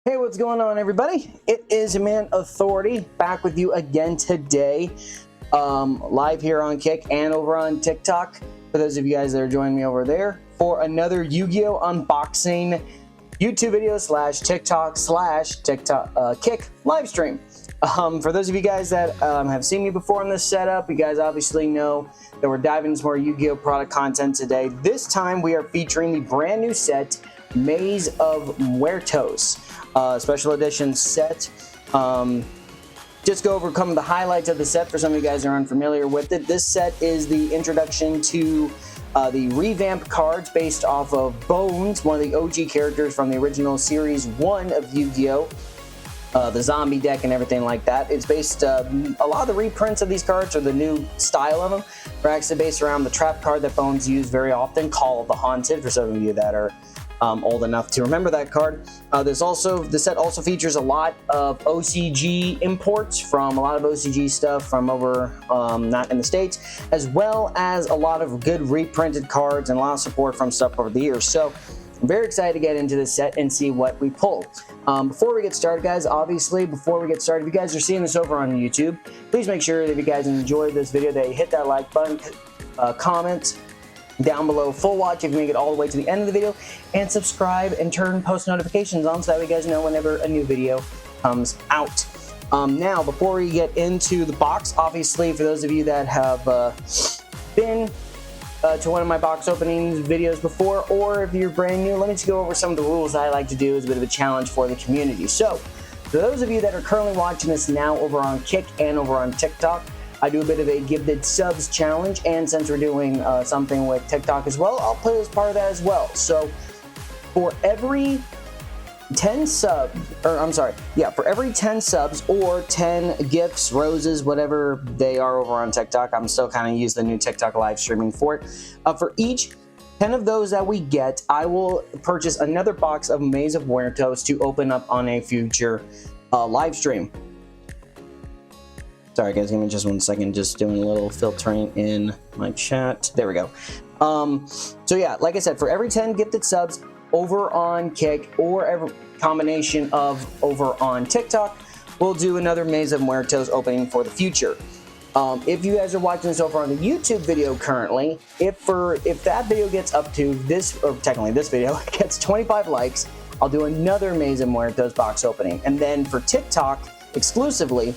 Hey, what's going on, everybody? It is your man Authority back with you again today, live here on Kick and over on TikTok. For those of you guys that are joining me over there for another Yu-Gi-Oh unboxing YouTube video /TikTok Kick live stream. For those of you guys that have seen me before in this setup, you guys obviously know that we're diving into more Yu-Gi-Oh product content today. This time we are featuring the brand new set, Maze of Muertos. Special edition set. Just go over some of the highlights of the set for some of you guys that are unfamiliar with it. This set is the introduction to the revamped cards based off of Bones, one of the OG characters from the original Series 1 of Yu-Gi-Oh! The zombie deck and everything like that. It's based, a lot of the reprints of these cards, or the new style of them, are actually based around the trap card that Bones used very often, Call of the Haunted, for some of you that are old enough to remember that card. The set also features a lot of OCG imports from a lot of OCG stuff from over, not in the States, as well as a lot of good reprinted cards and a lot of support from stuff over the years. So I'm very excited to get into this set and see what we pull. Before we get started, guys, obviously, if you guys are seeing this over on YouTube, please make sure that if you guys enjoyed this video, that you hit that like button, comment down below, full watch if you make it all the way to the end of the video, and subscribe and turn post notifications on so that way you guys know whenever a new video comes out. Now, before we get into the box, obviously, for those of you that have been to one of my box openings videos before, or if you're brand new, let me just go over some of the rules that I like to do as a bit of a challenge for the community. So, for those of you that are currently watching this now over on Kick and over on TikTok, I do a bit of a gifted subs challenge, and since we're doing something with TikTok as well, I'll put it as part of that as well. So for every 10 subs, for every 10 subs or 10 gifts, roses, whatever they are over on TikTok, I'm still kind of using the new TikTok live streaming for it. For each 10 of those that we get, I will purchase another box of Maze of Muertos to open up on a future live stream. Sorry guys, give me just 1 second, just doing a little filtering in my chat. There we go. So yeah, like I said, for every 10 gifted subs over on Kick, or every combination of over on TikTok, we'll do another Maze of Muertos opening for the future. If you guys are watching this over on the YouTube video currently, if that video gets up to this, or technically this video, gets 25 likes, I'll do another Maze of Muertos box opening. And then for TikTok exclusively,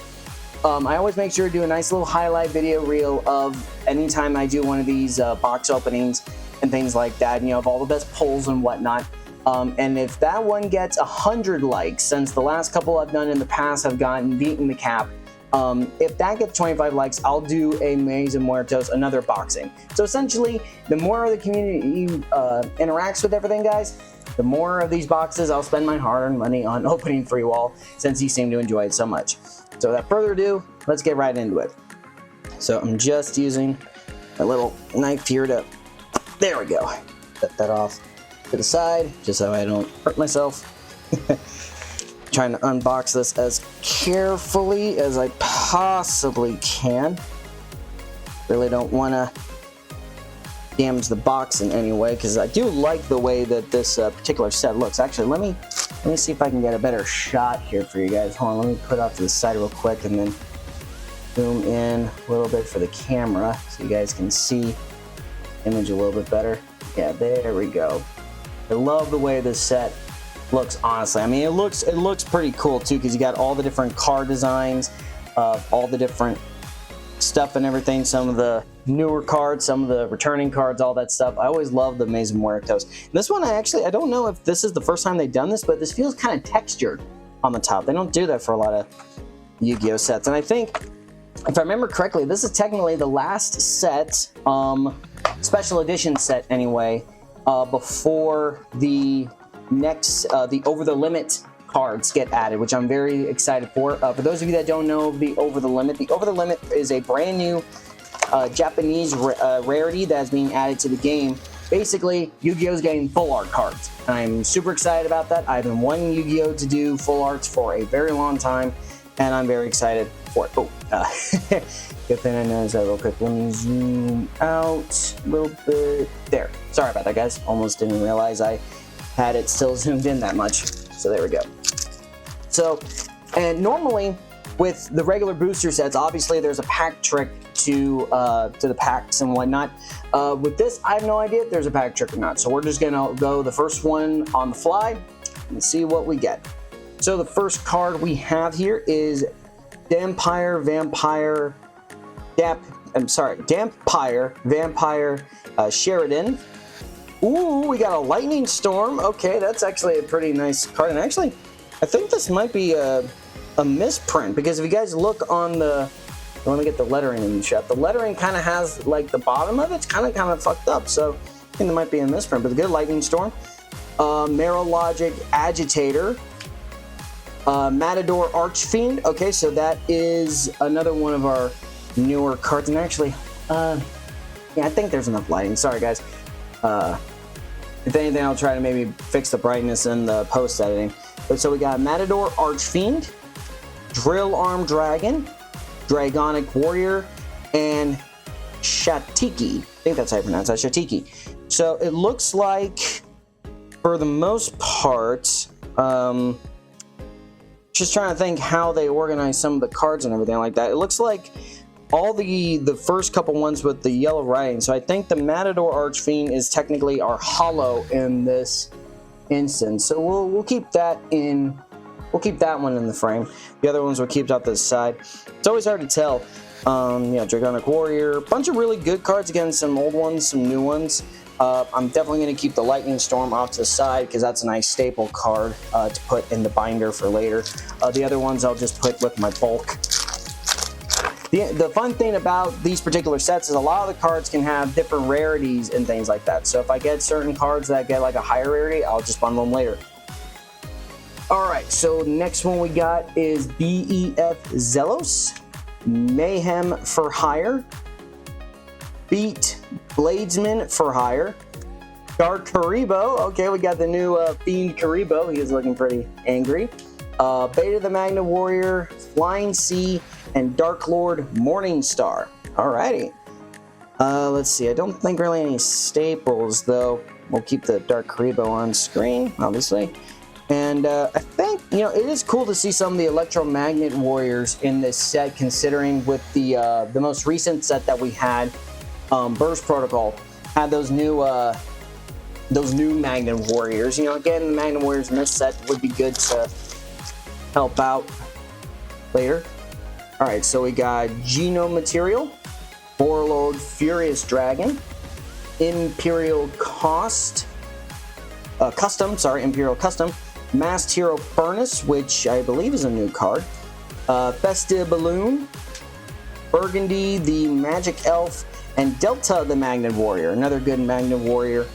I always make sure to do a nice little highlight video reel of anytime I do one of these box openings and things like that, you know, of all the best pulls and whatnot. And if that one gets 100 likes, since the last couple I've done in the past have beaten the cap, if that gets 25 likes, I'll do a Maze of Muertos, another boxing. So essentially, the more the community interacts with everything, guys, the more of these boxes I'll spend my hard-earned money on opening for you all, since you seem to enjoy it so much. So without further ado, let's get right into it. So I'm just using a little knife here to, there we go, set that off to the side, just so I don't hurt myself. Trying to unbox this as carefully as I possibly can. Really don't want to damage the box in any way, because I do like the way that this particular set looks. Actually, let me see if I can get a better shot here for you guys. Hold on, let me put it off to the side real quick and then zoom in a little bit for the camera so you guys can see the image a little bit better. Yeah, there we go. I love the way this set looks, honestly. I mean, it looks pretty cool too, because you got all the different card designs, all the different stuff and everything, some of the newer cards, some of the returning cards, all that stuff. I always love the Maze of Muertos. And this one, I don't know if this is the first time they've done this, but this feels kind of textured on the top. They don't do that for a lot of Yu-Gi-Oh sets. And I think, if I remember correctly, this is technically the last set, special edition set anyway, before the next, the Over the Limit cards get added, which I'm very excited for. For those of you that don't know the Over the Limit is a brand new Japanese rarity that's being added to the game. Basically, Yu-Gi-Oh's getting full art cards. I'm super excited about that. I've been wanting Yu-Gi-Oh to do full arts for a very long time, and I'm very excited for it. Oh, good thing I noticed that real quick. Let me zoom out a little bit. There. Sorry about that, guys. Almost didn't realize I had it still zoomed in that much. So there we go. So, and normally with the regular booster sets, obviously there's a pack trick to the packs and whatnot. With this, I have no idea if there's a pack trick or not. So we're just gonna go the first one on the fly and see what we get. So the first card we have here is Dampire Vampire Sheridan. Ooh, we got a Lightning Storm. Okay, that's actually a pretty nice card. And actually, I think this might be a misprint, because if you guys look on the, let me get the lettering in the shot. The lettering kind of has, like, the bottom of it's kind of fucked up. So I think there might be a misprint, but a good Lightning Storm. Marologic Agitator. Matador Archfiend. Okay, so that is another one of our newer cards. And actually, yeah, I think there's enough lighting. Sorry, guys. If anything, I'll try to maybe fix the brightness in the post editing. But so we got Matador Archfiend, Drill Arm Dragon, Dragonic Warrior, and Shatiki. I think that's how you pronounce that, Shatiki. So it looks like, for the most part, just trying to think how they organize some of the cards and everything like that. It looks like all the first couple ones with the yellow writing. So I think the Matador Archfiend is technically our holo in this instance. So we'll keep that in. We'll keep that one in the frame. The other ones we'll keep out to the side. It's always hard to tell. Yeah, Dragonic Warrior, bunch of really good cards against some old ones, some new ones. I'm definitely going to keep the Lightning Storm off to the side because that's a nice staple card to put in the binder for later. The other ones I'll just put with my bulk. The fun thing about these particular sets is a lot of the cards can have different rarities and things like that. So if I get certain cards that get like a higher rarity, I'll just bundle them later. Alright, so the next one we got is BEF Zelos, Mayhem for Hire, Beat Bladesman for Hire, Dark Karibo. Okay, we got the new Fiend Karibo. He is looking pretty angry. Beta the Magna Warrior, Flying Sea, and Dark Lord Morningstar. Alrighty. Let's see. I don't think really any staples, though. We'll keep the Dark Karibo on screen, obviously. And I think, you know, it is cool to see some of the Electromagnet Warriors in this set, considering with the most recent set that we had, Burst Protocol, had those new Magnet Warriors. You know, again, the Magnet Warriors in this set would be good to help out later. Alright, so we got Geno Material, Warlord Furious Dragon, Imperial Custom, Masked Hero Furnace, which I believe is a new card, Festive Balloon, Burgundy the Magic Elf, and Delta the Magnet Warrior, another good Magnet Warrior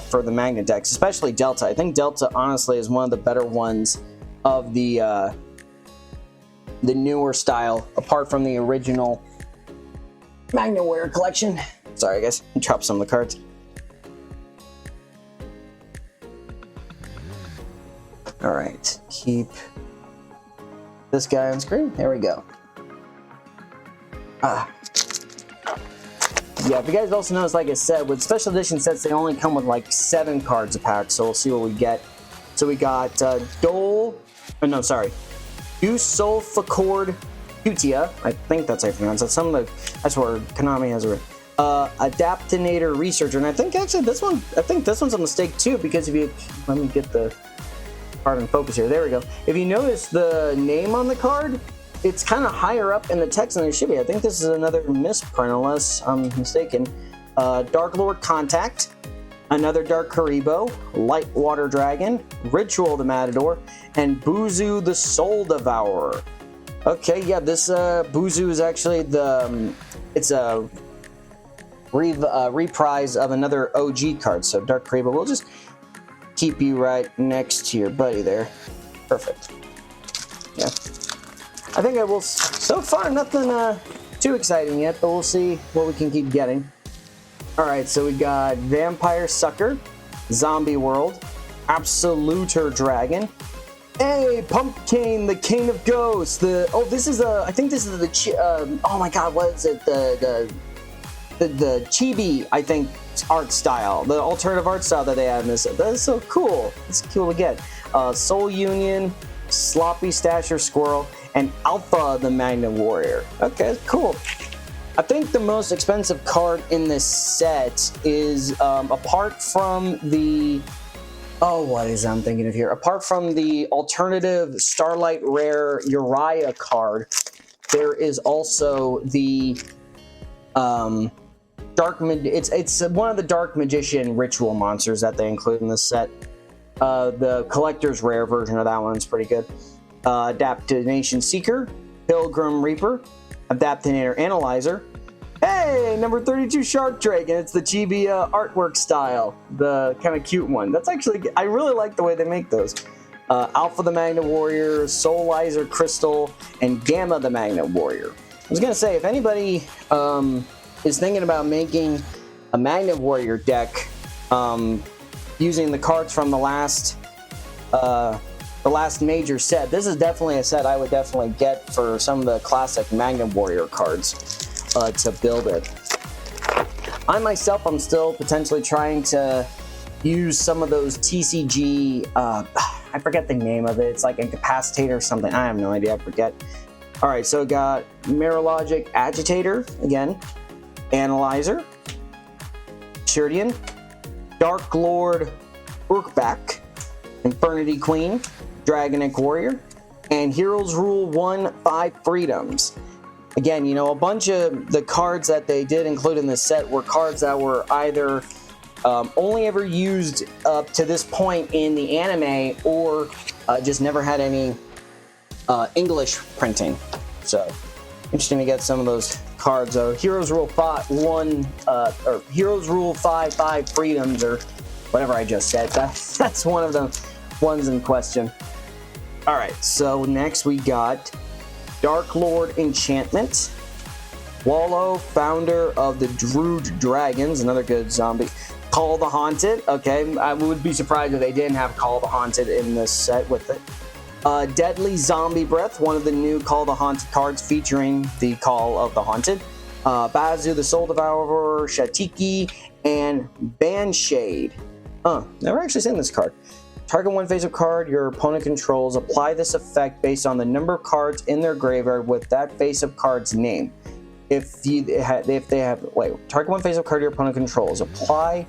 for the Magnet decks, especially Delta. I think Delta, honestly, is one of the better ones of the newer style, apart from the original Magnet Warrior collection. Sorry, guys, I dropped some of the cards. All right, keep this guy on screen. There we go. Yeah, if you guys also notice, like I said, with special edition sets, they only come with like 7 cards a pack, so we'll see what we get. So we got Dusulfacord Cutia. I think that's how you pronounce it. That's where Konami has a Adaptinator Researcher, and I think actually this one's a mistake too, because if you let me get the card in focus here. There we go. If you notice the name on the card, it's kind of higher up in the text than it should be. I think this is another misprint, unless I'm mistaken. Dark Lord Contact, another Dark Karibo, Light Water Dragon, Ritual the Matador, and Buzu the Soul Devourer. Okay, yeah, this Buzu is actually it's a reprise of another OG card. So Dark Karibo, we'll just keep you right next to your buddy there. Perfect. Yeah. I think I will. So far, nothing too exciting yet, but we'll see what we can keep getting. Alright, so we got Vampire Sucker, Zombie World, Absoluter Dragon, hey, Pumpkin, the King of Ghosts, I think this is oh my god, what is it, the chibi, I think, art style, the alternative art style that they have in this set. That is so cool. It's cool to get. Soul Union, Sloppy Stasher Squirrel, and Alpha the Magnet Warrior. Okay, cool. I think the most expensive card in this set is, apart from the... Oh, what is I'm thinking of here? Apart from the alternative Starlight Rare Uriah card, there is also the... It's one of the Dark Magician ritual monsters that they include in this set. The collector's rare version of that one's pretty good. Adaptation Seeker, Pilgrim Reaper, Adaptinator Analyzer. Hey, number 32 Shark Drake, and it's the chibi artwork style, the kind of cute one. That's actually, I really like the way they make those. Alpha the Magnet Warrior, Soulizer Crystal, and Gamma the Magnet Warrior. I was gonna say, if anybody is thinking about making a Magnet Warrior deck using the cards from the last major set, this is definitely a set I would definitely get for some of the classic Magnet Warrior cards to build it. I myself, I'm still potentially trying to use some of those TCG, I forget the name of it, it's like Incapacitator or something, I have no idea, I forget. Alright, so got Mirrorlogic Agitator, again, Analyzer, Shirdian, Dark Lord Urkbak, Infernity Queen, Dragonic Warrior, and Heroes Rule 1 5 Freedoms. Again, you know, a bunch of the cards that they did include in this set were cards that were either only ever used up to this point in the anime, or just never had any English printing. So, interesting to get some of those cards. Heroes Rule 5 or Heroes Rule 5 Freedoms, or whatever I just said. That's one of the ones in question. Alright, so next we got Dark Lord Enchantment, Wallow, founder of the Druid Dragons, another good zombie. Call the Haunted, okay, I would be surprised if they didn't have Call the Haunted in this set with it. Deadly Zombie Breath, one of the new Call the Haunted cards featuring the Call of the Haunted. Bazu the Soul Devourer, Shatiki, and Banshade. Never actually seen this card. Target one face-up card your opponent controls. Apply this effect based on the number of cards in their graveyard with that face-up card's name. Target one face-up card your opponent controls. Apply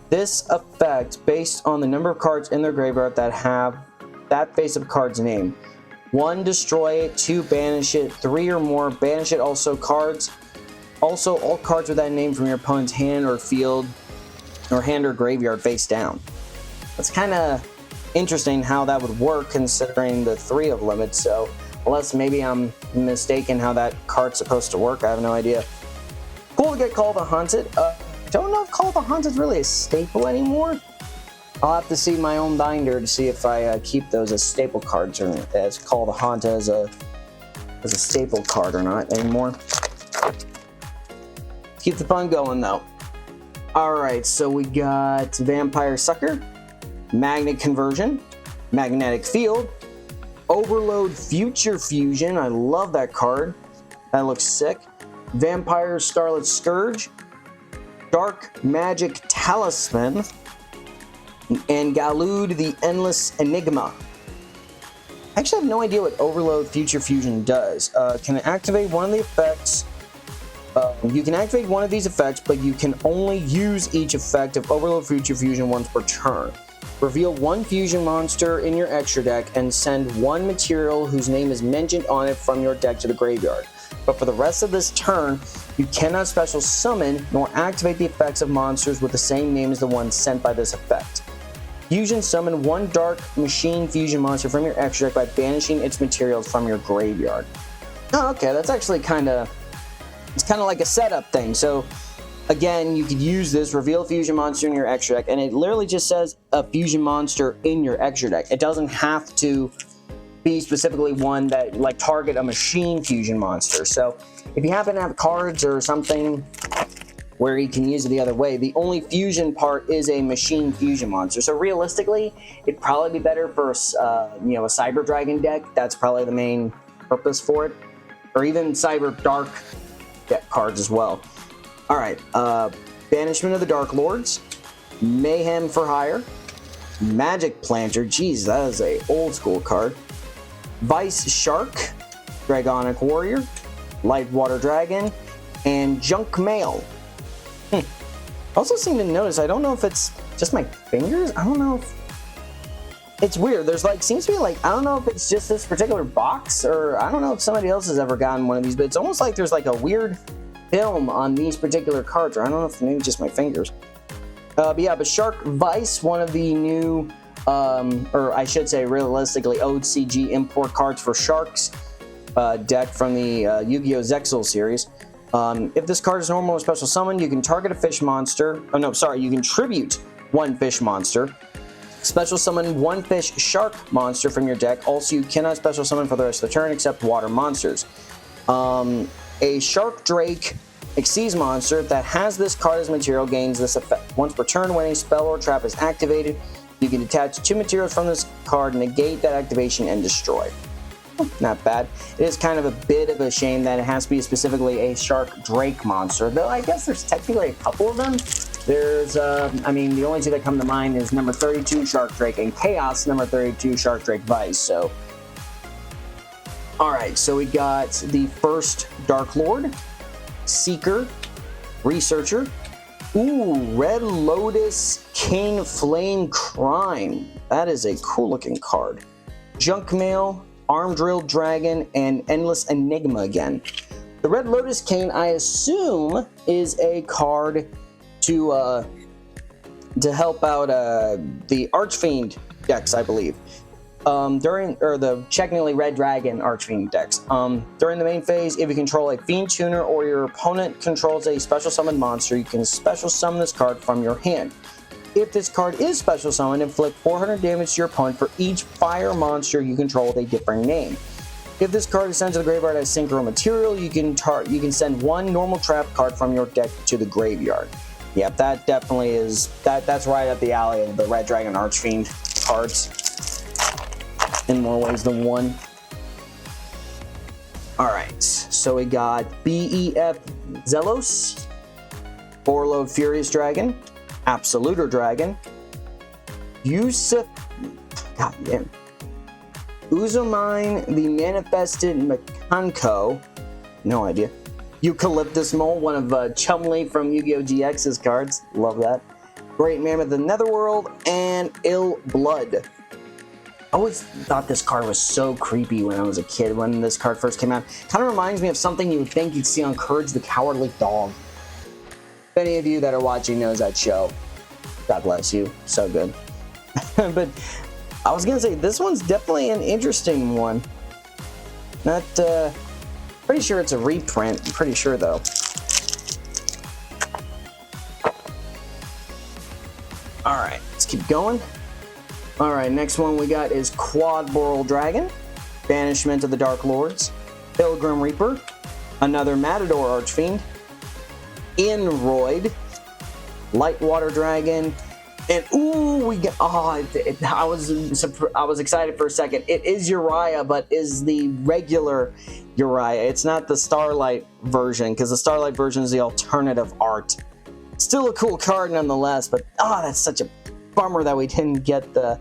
this effect based on the number of cards in their graveyard that have that face-up card's name. 1, destroy it. 2, banish it. 3 or more, banish it. Also all cards with that name from your opponent's hand or field, or hand or graveyard face down. That's kind of interesting how that would work considering the 3 of limits, so unless maybe I'm mistaken how that card's supposed to work, I have no idea. Cool to get Call the Haunted. Don't know if Call the Haunted is really a staple anymore. I'll have to see my own binder to see if I keep those as staple cards, or as Call the Haunted as a staple card or not anymore. Keep the fun going though. Alright, so we got Vampire Sucker, Magnet Conversion, Magnetic Field, Overload Future Fusion, I love that card, that looks sick. Vampire Scarlet Scourge, Dark Magic Talisman, and Galud the Endless Enigma. I actually have no idea what Overload Future Fusion does. Can it activate one of the effects? You can activate one of these effects, but you can only use each effect of Overload Future Fusion once per turn. Reveal one fusion monster in your extra deck and send one material whose name is mentioned on it from your deck to the graveyard. But for the rest of this turn, you cannot special summon nor activate the effects of monsters with the same name as the one sent by this effect. Fusion summon one Dark Machine fusion monster from your extra deck by banishing its materials from your graveyard. Oh, okay, that's actually it's kind of like a setup thing. So again, you could use this, reveal a fusion monster in your extra deck, and it literally just says a fusion monster in your extra deck. It doesn't have to be specifically one that like target a machine fusion monster. So if you happen to have cards or something where you can use it the other way, the only fusion part is a machine fusion monster. So realistically, it'd probably be better for a Cyber Dragon deck. That's probably the main purpose for it, or even Cyber Dark deck cards as well. Alright, Banishment of the Dark Lords, Mayhem for Hire, Magic Planter, geez, that is a old school card, Vice Shark, Dragonic Warrior, Light Water Dragon, and Junk Mail. Also seem to notice, I don't know if it's just my fingers, I don't know if it's weird. There's like, seems to be like, I don't know if it's just this particular box, or I don't know if somebody else has ever gotten one of these, but it's almost like there's like a weird film on these particular cards, or I don't know if maybe just my fingers. But yeah, but Shark Vice, one of the new, or I should say realistically, OCG import cards for Sharks deck from the Yu-Gi-Oh! Zexal series. If this card is normal or special summon, you can target a fish monster. Oh no, sorry, you can tribute one fish monster. Special summon one fish shark monster from your deck. Also, you cannot special summon for the rest of the turn except water monsters. A Shark Drake Xyz monster that has this card as material gains this effect. Once per turn, when a spell or trap is activated, you can detach 2 materials from this card, negate that activation, and destroy. Not bad. It is kind of a bit of a shame that it has to be specifically a Shark Drake monster, though I guess there's technically a couple of them. There's, I mean, the only two that come to mind is number 32 Shark Drake and Chaos number 32 Shark Drake Vice, so. Alright, so we got the first Dark Lord, Seeker, Researcher, ooh, Red Lotus King Flame Crime. That is a cool looking card. Junk Mail, Arm Drilled Dragon, and Endless Enigma again. The Red Lotus Cane, I assume, is a card to help out the Archfiend decks, I believe. The technically Red Dragon Archfiend decks. During the main phase, if you control a Fiend Tuner or your opponent controls a special summon monster, you can special summon this card from your hand. If this card is special summoned, inflict 400 damage to your opponent for each fire monster you control with a different name. If this card is sent to the graveyard as synchro material, you can send one normal trap card from your deck to the graveyard. Yep, that definitely is that's right up the alley of the Red Dragon Archfiend cards in more ways than one. Alright, so we got BEF Zelos, Overload Furious Dragon, Absoluter Dragon, Yusuf, goddamn, Uzumine the Manifested Mekanko, no idea, Eucalyptus Mole, one of Chumley from Yu-Gi-Oh! GX's cards, love that, Great Mammoth of the Netherworld, and Ill Blood. I always thought this card was so creepy when I was a kid, when this card first came out. Kind of reminds me of something you would think you'd see on Courage the Cowardly Dog. If any of you that are watching knows that show, God bless you, so good. But I was gonna say, this one's definitely an interesting one. Not, pretty sure it's a reprint, I'm pretty sure though. Alright, let's keep going. Alright, next one we got is Quad Boral Dragon, Banishment of the Dark Lords, Pilgrim Reaper, another Matador Archfiend, Inroid, Light Water Dragon, and ooh, we got, I was excited for a second. It is Uriah, but is the regular Uriah. It's not the Starlight version, because the Starlight version is the alternative art. Still a cool card nonetheless, but that's such a bummer that we didn't get the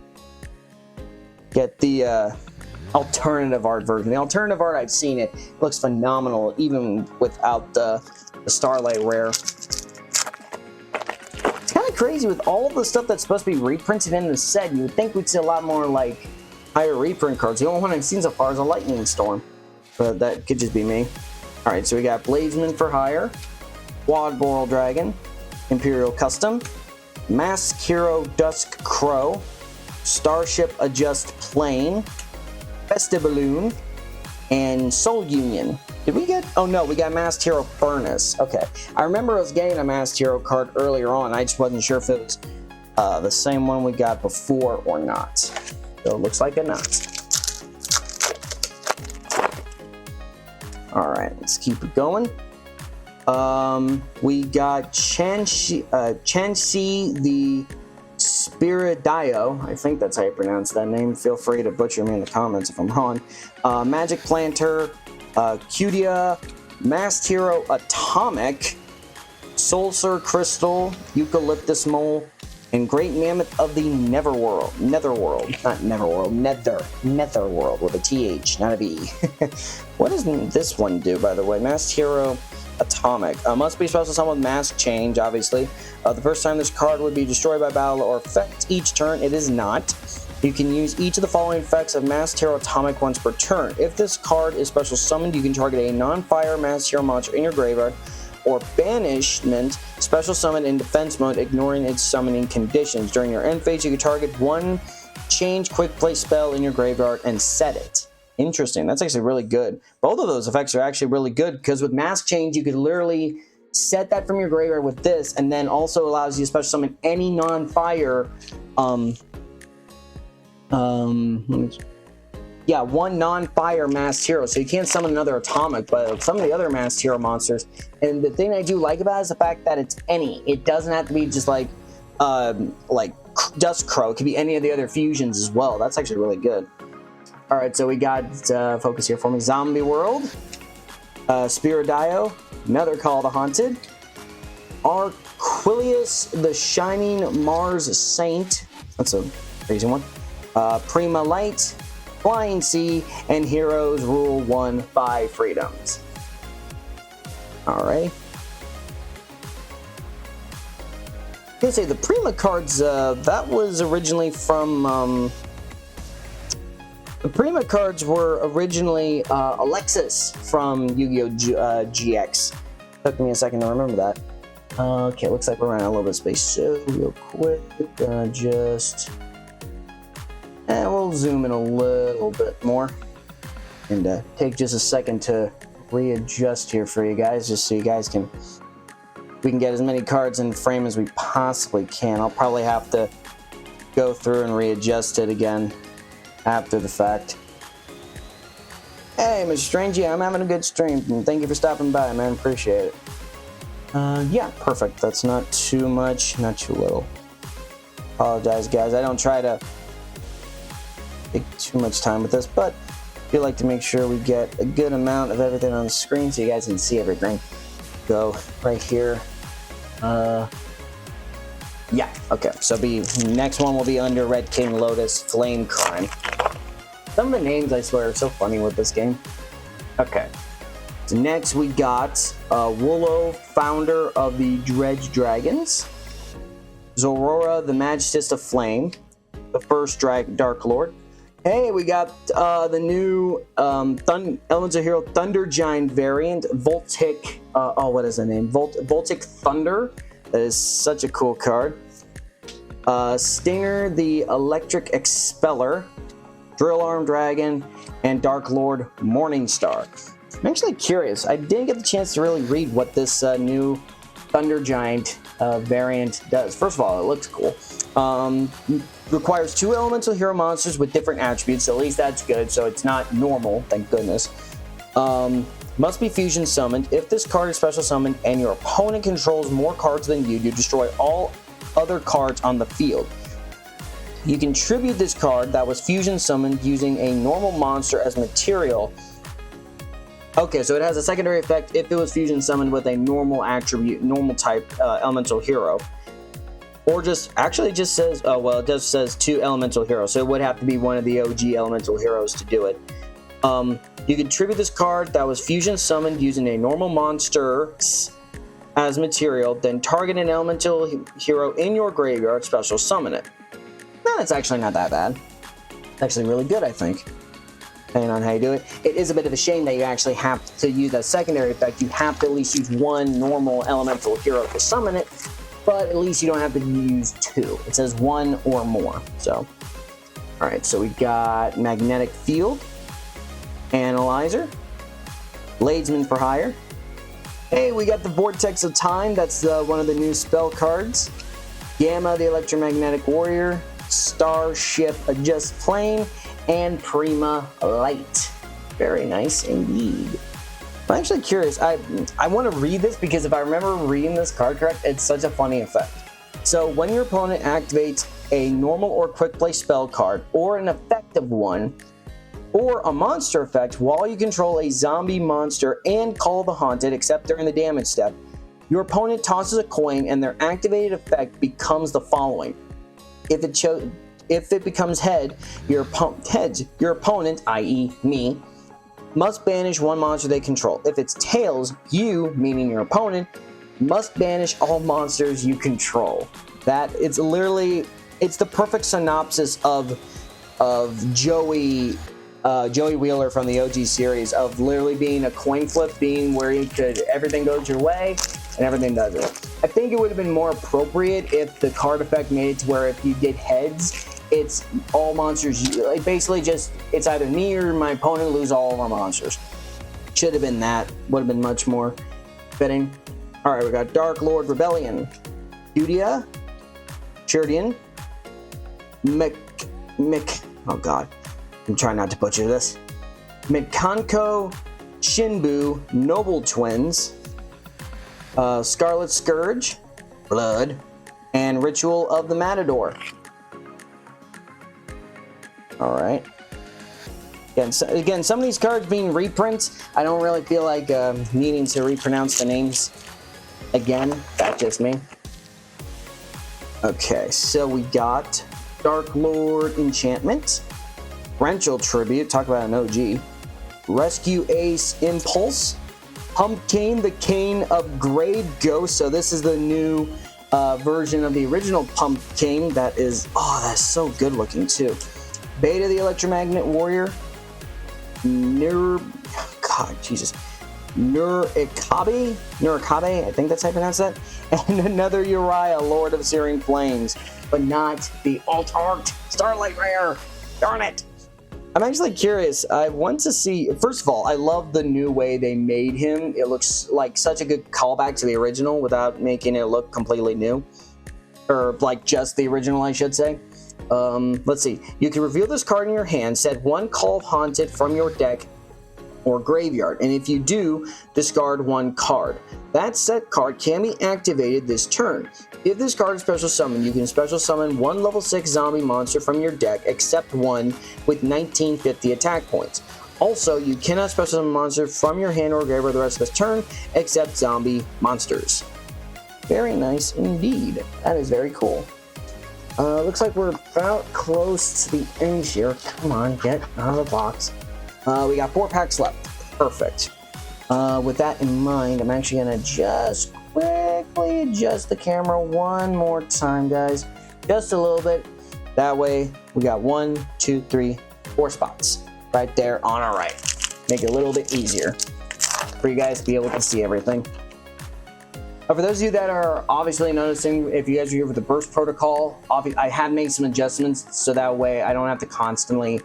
alternative art version. The alternative art, I've seen it. It looks phenomenal, even without the Starlight rare. It's kind of crazy with all the stuff that's supposed to be reprinted in the set. You would think we'd see a lot more like higher reprint cards. The only one I've seen so far is a Lightning Storm, but that could just be me. All right, so we got Bladesman for Hire, Quad Boral Dragon, Imperial Custom, Mask Hero Dusk Crow, Starship Adjust Plane, Vestiballoon, and Soul Union. Did we get? Oh no, we got Masked Hero Furnace. Okay, I remember us getting a Masked Hero card earlier on. I just wasn't sure if it was the same one we got before or not. So it looks like a not. All right, let's keep it going. We got Chansi the Spiridio. I think that's how you pronounce that name. Feel free to butcher me in the comments if I'm wrong. Magic Planter, Cutia, Masked Hero Atomic, Soulsur Crystal, Eucalyptus Mole, and Great Mammoth of the Netherworld, not Neverworld, Netherworld with a TH, not a B. What does this one do, by the way? Masked Hero Atomic. Must be special summon with Mask Change, obviously. The first time this card would be destroyed by battle or effect each turn, it is not. You can use each of the following effects of Masked Hero Atomic once per turn. If this card is special summoned, you can target a non-fire Masked Hero monster in your graveyard, or banishment, special summon in defense mode, ignoring its summoning conditions. During your end phase, you can target one change quick play spell in your graveyard and set it. Interesting. That's actually really good. Both of those effects are actually really good, because with Mask Change, you could literally set that from your graveyard with this, and then also allows you to special summon any non-fire one non-fire Masked Hero, so you can't summon another Atomic, but some of the other Masked Hero monsters. And the thing I do like about it is the fact that it's any. It doesn't have to be just like Dust Crow. It could be any of the other fusions as well. That's actually really good. All right, so we got focus here for me. Zombie World, Spiridio, another Call of the Haunted, Arquilius, the Shining Mars Saint. That's a crazy one. Prima Light, Flying Sea, and Heroes Rule 1 5 Freedoms. Alright. I was gonna say, the Prima cards, that was originally from, the Prima cards were originally Alexis from Yu-Gi-Oh! GX. Took me a second to remember that. Okay, looks like we're running a little bit of space, so real quick, and we'll zoom in a little bit more and take just a second to readjust here for you guys, just so you guys can, we can get as many cards in frame as we possibly can. I'll probably have to go through and readjust it again after the fact. Hey, Mr. Strange, yeah, I'm having a good stream, and thank you for stopping by, man. Appreciate it. Yeah, perfect. That's not too much, not too little. Apologize, guys. I don't try to take too much time with this, but I feel like to make sure we get a good amount of everything on the screen so you guys can see everything. Go right here. Yeah, okay. So next one will be under Red King Lotus Flame Crime. Some of the names, I swear, are so funny with this game. Okay. So next we got Woolo, founder of the Dredge Dragons. Zorora, the Magistess of Flame, the first Dark Lord. Hey, we got the new Elemental Hero Thunder Giant variant, Voltic. What is the name? Voltic Thunder. That is such a cool card. Stinger, the Electric Expeller, Drill Arm Dragon, and Dark Lord Morningstar. I'm actually curious. I didn't get the chance to really read what this new Thunder Giant variant does. First of all, it looks cool. Requires 2 Elemental Hero monsters with different attributes, so at least that's good, so it's not normal, thank goodness. Must be fusion summoned. If this card is special summoned and your opponent controls more cards than you destroy all other cards on the field. You can tribute this card that was fusion summoned using a normal monster as material. Okay, so it has a secondary effect if it was fusion summoned with a normal attribute, normal type Elemental Hero. Or actually it just says, well, it just says 2 Elemental Heroes, so it would have to be one of the OG Elemental Heroes to do it. You can tribute this card that was fusion summoned using a normal monster as material, then target an Elemental Hero in your graveyard, special summon it. No, that's actually not that bad. It's actually really good, I think, depending on how you do it. It is a bit of a shame that you actually have to use that secondary effect. You have to at least use 1 normal Elemental Hero to summon it, but at least you don't have to use 2. It says 1 or more. So, all right, so we got Magnetic Field, Analyzer, Bladesman for Hire. Hey, we got the Vortex of Time. That's one of the new spell cards. Gamma, the Electromagnetic Warrior, Starship Adjust Plane, and Prima Light. Very nice indeed. I'm actually curious. I want to read this because if I remember reading this card correct, it's such a funny effect. So when your opponent activates a normal or quick play spell card, or an effective one, or a monster effect while you control a zombie monster and Call the Haunted, except during the damage step, your opponent tosses a coin and their activated effect becomes the following. If it becomes head, your opponent, i.e. me, must banish one monster they control. If it's tails, you, meaning your opponent, must banish all monsters you control. It's the perfect synopsis of Joey Wheeler from the OG series, of literally being a coin flip, being where everything goes your way and everything doesn't. I think it would have been more appropriate if the card effect made it to where if you did heads, it's all monsters. Like basically just it's either me or my opponent lose all of our monsters. Should have been that. Would have been much more fitting. All right, we got Dark Lord Rebellion, Yudia, Chirdian, oh god, I'm trying not to butcher this. Mikanko, Shinbu, Noble Twins, Scarlet Scourge, Blood, and Ritual of the Matador. All right. Again, some of these cards being reprints, I don't really feel like needing to repronounce the names again. That's just me. Okay, so we got Dark Lord Enchantment, Torrential Tribute, talk about an OG, Rescue Ace Impulse, Pumpkane, the Cane of Grave Ghost. So this is the new version of the original Pumpkane. That's so good looking too. Beta, the Electromagnet Warrior, Nurikabe, I think that's how you pronounce that, and another Uriah, Lord of Searing Flames, but not the Alt-Art Starlight Rare. Darn it! I'm actually curious. I want to see. First of all, I love the new way they made him. It looks like such a good callback to the original without making it look completely new, or like just the original, I should say. Let's see. You can reveal this card in your hand, set one Call of Haunted from your deck or graveyard, and if you do, discard one card. That set card can be activated this turn. If this card is special summoned, you can special summon one level 6 zombie monster from your deck, except one with 1950 attack points. Also, you cannot special summon a monster from your hand or graveyard the rest of this turn, except zombie monsters. Very nice indeed. That is very cool. Looks like we're about close to the end here. Come on, get out of the box. We got 4 packs left. Perfect. With that in mind, I'm actually going to just quickly adjust the camera one more time, guys. Just a little bit. That way, we got 1, 2, 3, 4 spots right there on our right. Make it a little bit easier for you guys to be able to see everything. For those of you that are obviously noticing, if you guys are here for the burst protocol, I have made some adjustments so that way I don't have to constantly,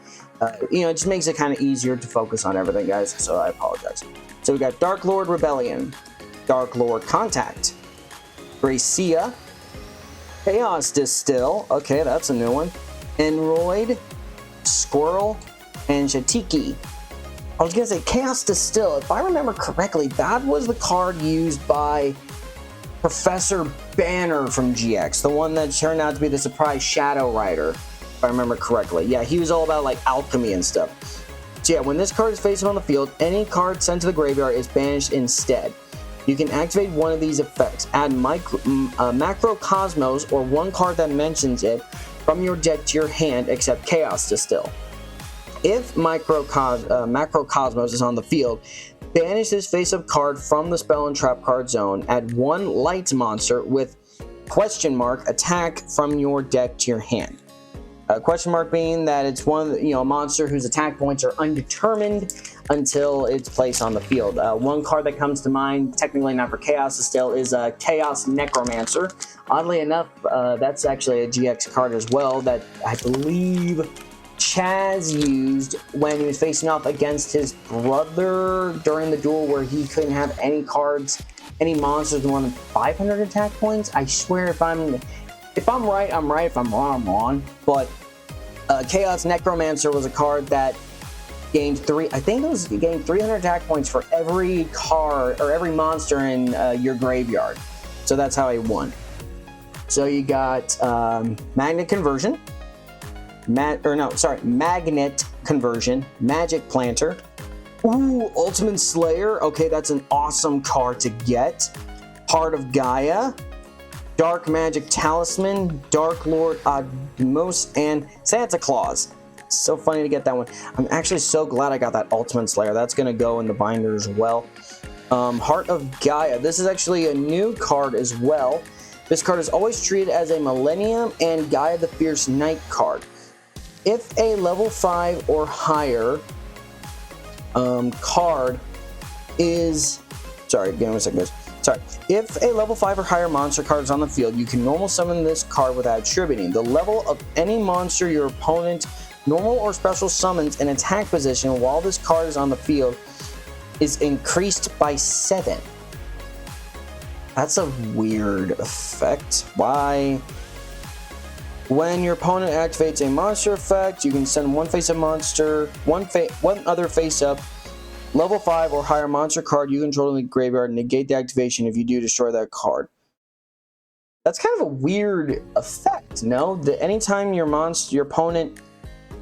it just makes it kind of easier to focus on everything, guys, so I apologize. So we got Dark Lord Rebellion, Dark Lord Contact, Gracia, Chaos Distill, okay, that's a new one, Enroid, Squirrel, and Shatiki. I was going to say Chaos Distill, if I remember correctly, that was the card used by Professor Banner from GX, the one that turned out to be the surprise Shadow Rider, if I remember correctly. Yeah, he was all about like alchemy and stuff. So yeah, when this card is facing on the field, any card sent to the graveyard is banished instead. You can activate one of these effects. Add Macrocosmos or one card that mentions it from your deck to your hand, except Chaos Distill. If Macrocosmos is on the field, banish this face-up card from the spell and trap card zone. Add one light monster with question mark attack from your deck to your hand. Question mark being that it's one a monster whose attack points are undetermined until it's placed on the field. One card that comes to mind, technically not for Chaos Distill, is Chaos Necromancer. Oddly enough, that's actually a GX card as well that I believe Chaz used when he was facing off against his brother during the duel where he couldn't have any cards, any monsters with more than 500 attack points. I swear if I'm right, I'm right. If I'm wrong, I'm wrong. But Chaos Necromancer was a card that gained 300 attack points for every card or every monster in your graveyard. So that's how he won. So you got Magnet Conversion. Magnet Conversion, Magic Planter. Ooh, Ultimate Slayer. Okay, that's an awesome card to get. Heart of Gaia, Dark Magic Talisman, Dark Lord Admos, and Santa Claus. So funny to get that one. I'm actually so glad I got that Ultimate Slayer. That's going to go in the binder as well. Heart of Gaia. This is actually a new card as well. This card is always treated as a Millennium and Gaia the Fierce Knight card. If a level 5 or higher card is... Sorry, give me a second, guys. Sorry. If a level 5 or higher monster card is on the field, you can normal summon this card without attributing. The level of any monster your opponent normal or special summons in attack position while this card is on the field is increased by 7. That's a weird effect. Why? When your opponent activates a monster effect, you can send one face-up monster, one other face-up level 5 or higher monster card you control in the graveyard and negate the activation. If you do, destroy that card. That's kind of a weird effect, no? That anytime your opponent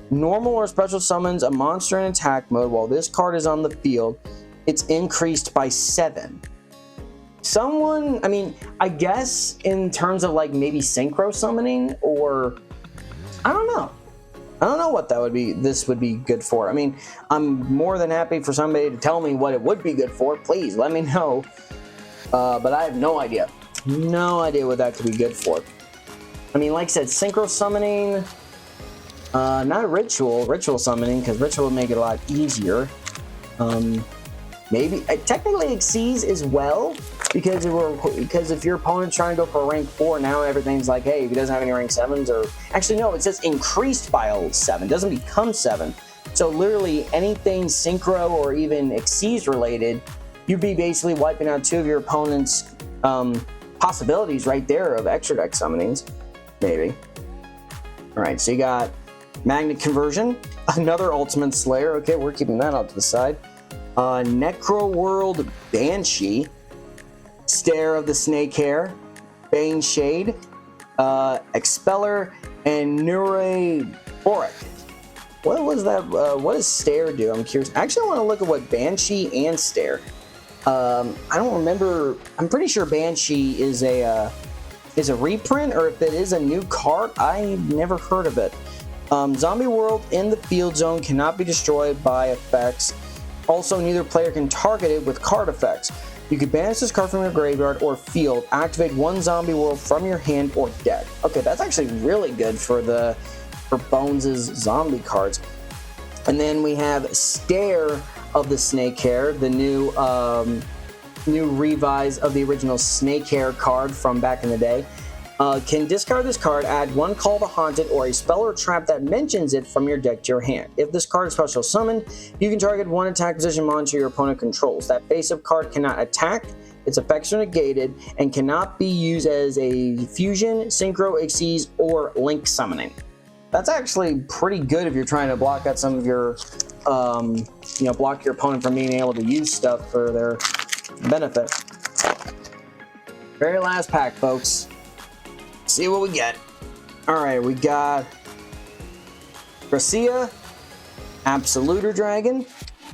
normal or special summons a monster in attack mode while this card is on the field, it's increased by 7. Someone, I mean, I guess in terms of like maybe synchro summoning, or I don't know. I don't know what that would be. This would be good for. I mean, I'm more than happy for somebody to tell me what it would be good for. Please let me know. But I have no idea. No idea what that could be good for. I mean, like I said, synchro summoning, not ritual summoning, because ritual would make it a lot easier. Maybe technically exceeds as well, because if your opponent's trying to go for a rank 4, now everything's like, hey, if he doesn't have any rank 7s, or actually no, it says increased by a 7, doesn't become 7. So literally anything synchro or even exceeds related, you'd be basically wiping out 2 of your opponent's possibilities right there of extra deck summonings, maybe. All right, so you got Magnet Conversion, another Ultimate Slayer. Okay, we're keeping that out to the side. Necro World Banshee, Stare of the Snake Hair, Bane Shade, Expeller, and Nure Boric. What was that? What does Stare do? I'm curious. Actually, I want to look at what Banshee and Stare. I don't remember. I'm pretty sure Banshee is a reprint, or if it is a new card. I've never heard of it. Zombie World in the field zone cannot be destroyed by effects. Also, neither player can target it with card effects. You can banish this card from your graveyard or field, activate 1 Zombie World from your hand or deck. Okay, that's actually really good for Bones' zombie cards. And then we have Stare of the Snake Hair, the new revise of the original Snake Hair card from back in the day. Can discard this card, add 1 Call the Haunted or a spell or trap that mentions it from your deck to your hand. If this card is special summoned, you can target 1 attack position monster your opponent controls. That face-up card cannot attack, its effects are negated, and cannot be used as a fusion, synchro, exceeds, or link summoning. That's actually pretty good if you're trying to block out some of your, block your opponent from being able to use stuff for their benefit. Very last pack, folks. See what we get. Alright, we got Gracia, Absoluter Dragon,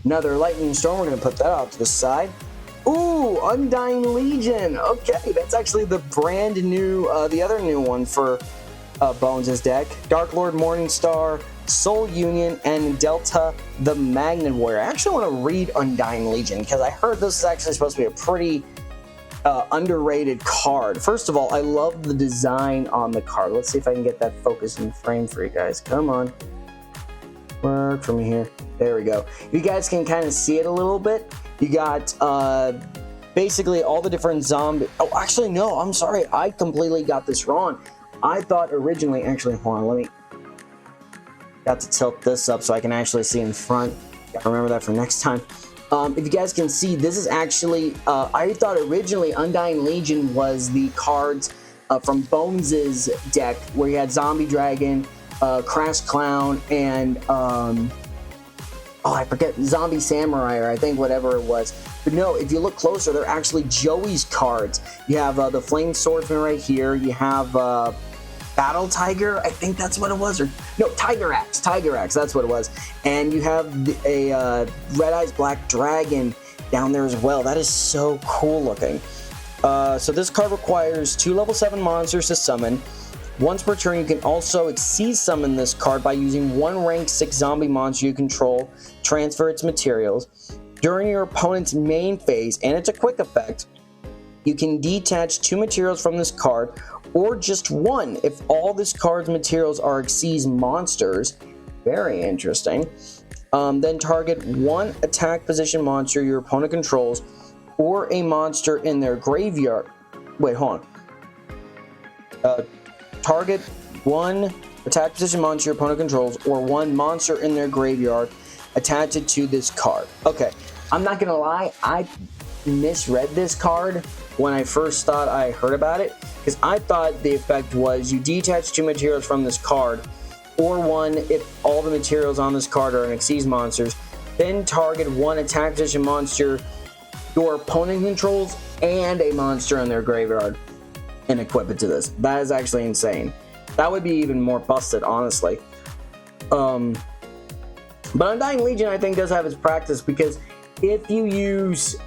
another Lightning Storm. We're going to put that off to the side. Ooh, Undying Legion. Okay, that's actually the brand new, the other new one for Bones' deck. Dark Lord Morningstar, Soul Union, and Delta the Magnet Warrior. I actually want to read Undying Legion because I heard this is actually supposed to be a pretty underrated card. First of all, I love the design on the card. Let's see if I can get that focus in frame for you guys. Come on. Work for me here. There we go. You guys can kind of see it a little bit. You got basically all the different zombie... Oh, actually, no. I'm sorry. I completely got this wrong. I thought originally... Actually, hold on. Let me... Got to tilt this up so I can actually see in front. Gotta remember that for next time. If you guys can see, this is actually, I thought originally Undying Legion was the cards from Bones' deck, where you had Zombie Dragon, Crash Clown, and, I forget, Zombie Samurai, or I think whatever it was. But no, if you look closer, they're actually Joey's cards. You have the Flame Swordsman right here, you have Battle Tiger, I think that's what it was, or no, Tiger Axe, that's what it was. And you have a Red Eyes Black Dragon down there as well. That is so cool looking. So this card requires 2 level 7 monsters to summon. Once per turn, you can also exceed summon this card by using 1 rank 6 zombie monster you control, transfer its materials. During your opponent's main phase, and it's a quick effect, you can detach 2 materials from this card, or just 1 if all this card's materials are Xyz monsters. Very interesting. Then target 1 attack position monster your opponent controls, or a monster in their graveyard. Wait, hold on. Target 1 attack position monster your opponent controls, or 1 monster in their graveyard, attach it to this card. Okay, I'm not gonna lie, I misread this card when I first thought I heard about it, because I thought the effect was you detach 2 materials from this card, or 1 if all the materials on this card are an Xyz monsters, then target 1 attack position monster your opponent controls and a monster in their graveyard and equip it to this. That is actually insane. That would be even more busted, honestly. But Undying Legion, I think, does have its practice, because if you use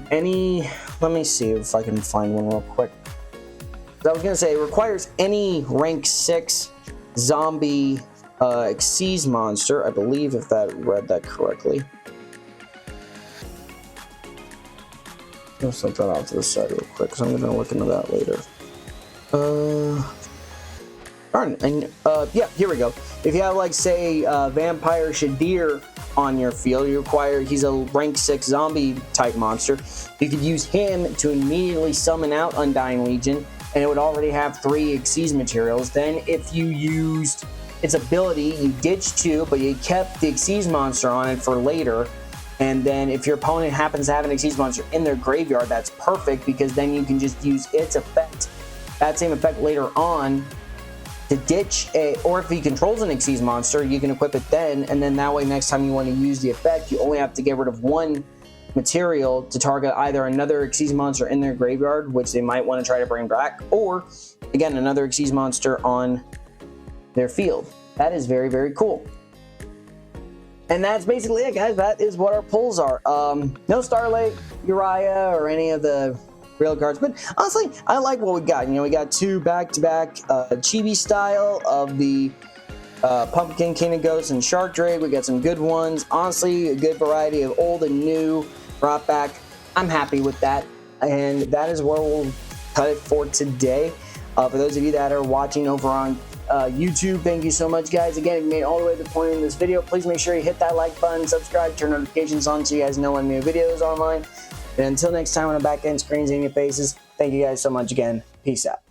any... Let me see if I can find one real quick. I was going to say, it requires any rank 6 zombie Xyz monster. I believe, if that read that correctly. I'll set that off to the side real quick, because I'm going to look into that later. Yeah, here we go. If you have, like, say, Vampire Shadir on your field, he's a rank 6 zombie type monster. You could use him to immediately summon out Undying Legion, and it would already have 3 Xyz materials. Then if you used its ability, you ditched 2, but you kept the Xyz monster on it for later. And then if your opponent happens to have an Xyz monster in their graveyard, that's perfect, because then you can just use its effect, that same effect later on, to ditch or if he controls an Xyz monster, you can equip it then, and then that way next time you want to use the effect, you only have to get rid of 1 material to target either another Xyz monster in their graveyard, which they might want to try to bring back, or again, another Xyz monster on their field. That is very, very cool. And that's basically it, guys. That is what our pulls are. No Starlight, Uriah, or any of the real cards, but honestly, I like what we got. You know, we got 2 back-to-back chibi style of the Pumpkin King of Ghosts and Shark Drake. We got some good ones. Honestly, a good variety of old and new brought back. I'm happy with that, and that is where we'll cut it for today. For those of you that are watching over on YouTube, thank you so much, guys. Again, if you made it all the way to the point in this video, please make sure you hit that like button, subscribe, turn notifications on so you guys know when new videos are online. And until next time, when I'm back in screens in your faces, thank you guys so much again. Peace out.